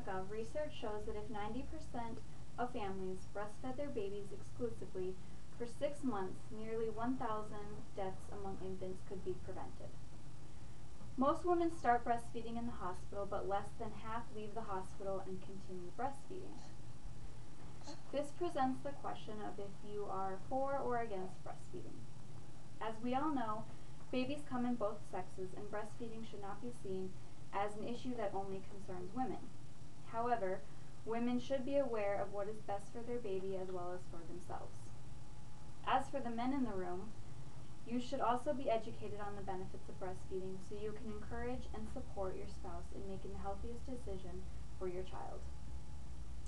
SUNP0002.gov, research shows that if 90% of families breastfed their babies exclusively for 6 months, nearly 1,000 deaths among infants could be prevented. Most women start breastfeeding in the hospital, but less than half leave the hospital and continue breastfeeding. This presents the question of if you are for or against breastfeeding. As we all know, babies come in both sexes, and breastfeeding should not be seen as an issue that only concerns women. However, women should be aware of what is best for their baby as well as for themselves. As for the men in the room, you should also be educated on the benefits of breastfeeding so you can encourage and support your spouse in making the healthiest decision for your child.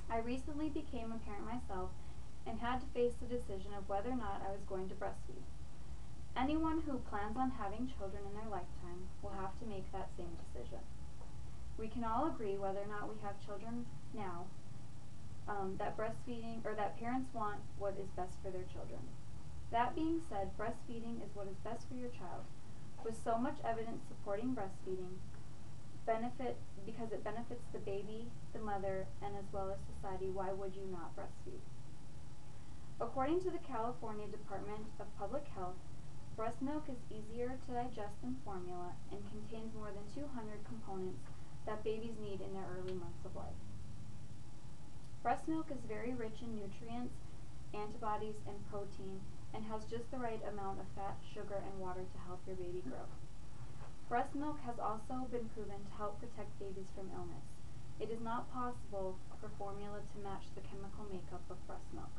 I recently became a parent myself and had to face the decision of whether or not I was going to breastfeed. Anyone who plans on having children in their lifetime will have to make that same decision. We can all agree, whether or not we have children now, that breastfeeding, or that parents want what is best for their children. That being said, breastfeeding is what is best for your child. With so much evidence supporting breastfeeding, because it benefits the baby, the mother, and as well as society, why would you not breastfeed? According to the California Department of Public Health, breast milk is easier to digest than formula and contains more than 200 components that babies need in their early months of life. Breast milk is very rich in nutrients, antibodies, and protein, and has just the right amount of fat, sugar, and water to help your baby grow. Breast milk has also been proven to help protect babies from illness. It is not possible for formula to match the chemical makeup of breast milk.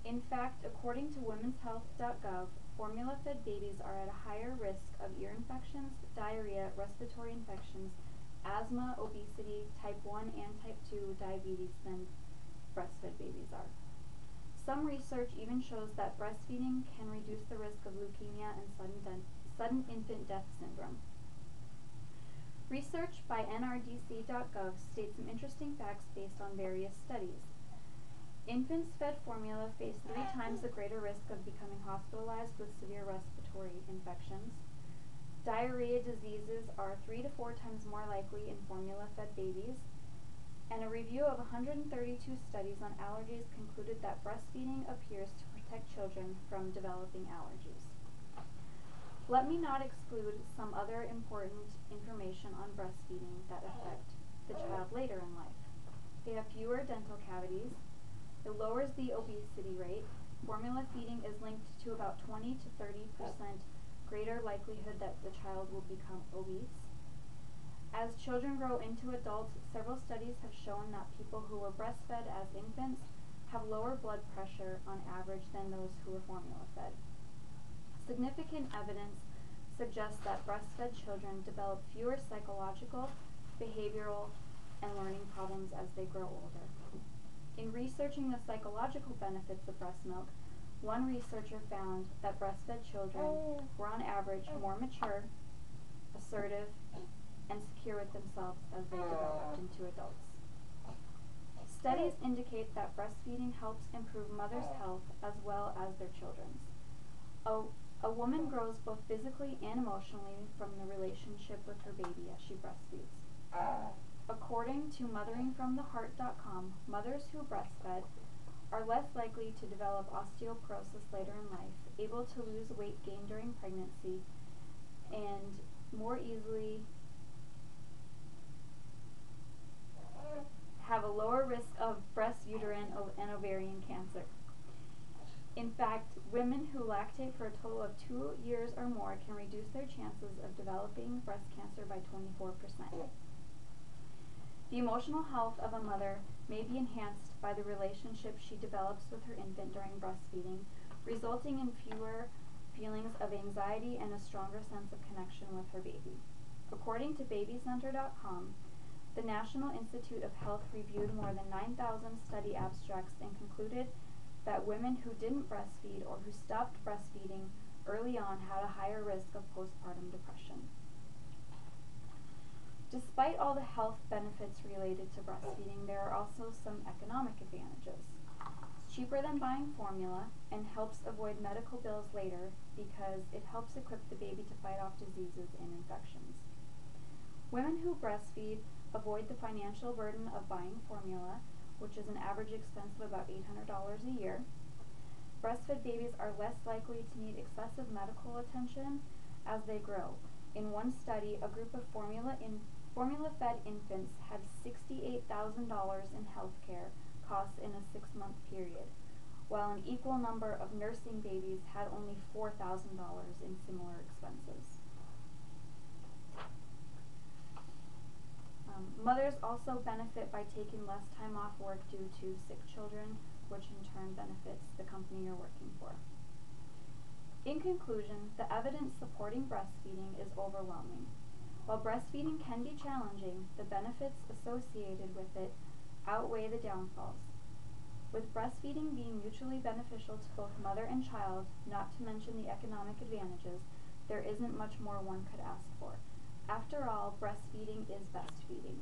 In fact, according to womenshealth.gov, formula-fed babies are at a higher risk of ear infections, diarrhea, respiratory infections, asthma, obesity, type 1 and type 2 diabetes than breastfed babies are. Some research even shows that breastfeeding can reduce the risk of leukemia and sudden infant death syndrome. Research by nrdc.gov states some interesting facts based on various studies. Infants fed formula face 3 times the greater risk of becoming hospitalized with severe respiratory infections. Diarrhea diseases are 3 to 4 times more likely in formula-fed babies. And a review of 132 studies on allergies concluded that breastfeeding appears to protect children from developing allergies. Let me not exclude some other important information on breastfeeding that affect the child later in life. They have fewer dental cavities. It lowers the obesity rate. Formula feeding is linked to about 20 to 30% greater likelihood that the child will become obese. As children grow into adults, several studies have shown that people who were breastfed as infants have lower blood pressure on average than those who were formula-fed. Significant evidence suggests that breastfed children develop fewer psychological, behavioral, and learning problems as they grow older. In researching the psychological benefits of breast milk, one researcher found that breastfed children were on average more mature, assertive, and secure with themselves as they developed into adults. Studies indicate that breastfeeding helps improve mothers' health as well as their children's. A woman grows both physically and emotionally from the relationship with her baby as she breastfeeds. According to motheringfromtheheart.com, mothers who breastfed are less likely to develop osteoporosis later in life, able to lose weight gained during pregnancy, and more easily have a lower risk of breast, uterine, and ovarian cancer. In fact, women who lactate for a total of 2 years or more can reduce their chances of developing breast cancer by 24%. The emotional health of a mother may be enhanced by the relationship she develops with her infant during breastfeeding, resulting in fewer feelings of anxiety and a stronger sense of connection with her baby. According to babycenter.com, the National Institute of Health reviewed more than 9,000 study abstracts and concluded that women who didn't breastfeed or who stopped breastfeeding early on had a higher risk of postpartum depression. Despite all the health benefits related to breastfeeding, there are also some economic advantages. It's cheaper than buying formula and helps avoid medical bills later because it helps equip the baby to fight off diseases and infections. Women who breastfeed avoid the financial burden of buying formula, which is an average expense of about $800 a year. Breastfed babies are less likely to need excessive medical attention as they grow. In one study, a group of formula-fed infants had $68,000 in health care costs in a 6-month period, while an equal number of nursing babies had only $4,000 in similar expenses. Mothers also benefit by taking less time off work due to sick children, which in turn benefits the company you're working for. In conclusion, the evidence supporting breastfeeding is overwhelming. While breastfeeding can be challenging, the benefits associated with it outweigh the downfalls. With breastfeeding being mutually beneficial to both mother and child, not to mention the economic advantages, there isn't much more one could ask for. After all, breastfeeding is best feeding.